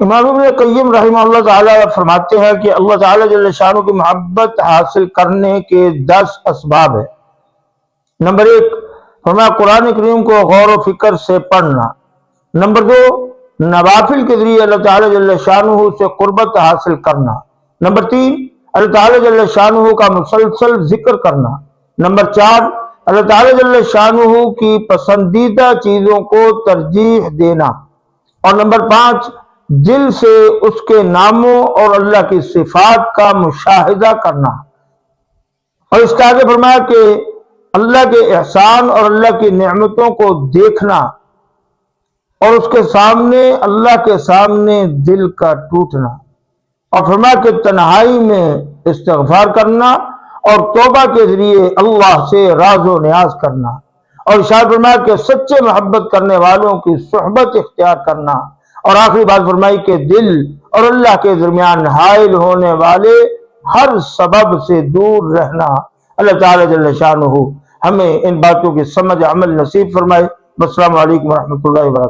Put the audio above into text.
امام ابن قیم رحمہ اللہ تعالیٰ فرماتے ہیں کہ اللہ تعالیٰ جل شانہ کی محبت حاصل کرنے کے 10 اسباب ہیں۔ نمبر 1، فرمایا قرآن کریم کو غور و فکر سے پڑھنا۔ نمبر 2، نوافل کے ذریعے اللہ تعالیٰ جل شانہ سے قربت حاصل کرنا۔ نمبر 3، اللہ تعالیٰ جل شانہ کا مسلسل ذکر کرنا۔ نمبر 4، اللہ تعالیٰ جل شانہ کی پسندیدہ چیزوں کو ترجیح دینا۔ اور نمبر 5، دل سے اس کے ناموں اور اللہ کی صفات کا مشاہدہ کرنا۔ اور اس کے آگے فرمایا کہ اللہ کے احسان اور اللہ کی نعمتوں کو دیکھنا اور اس کے سامنے، اللہ کے سامنے دل کا ٹوٹنا۔ اور فرمایا کہ تنہائی میں استغفار کرنا اور توبہ کے ذریعے اللہ سے راز و نیاز کرنا۔ اور ارشاد فرمایا کہ سچے محبت کرنے والوں کی صحبت اختیار کرنا۔ اور آخری بات فرمائی کہ دل اور اللہ کے درمیان حائل ہونے والے ہر سبب سے دور رہنا۔ اللہ تعالیٰ جل شانہ ہمیں ان باتوں کی سمجھ عمل نصیب فرمائے۔ السلام علیکم ورحمۃ اللہ وبرکاتہ۔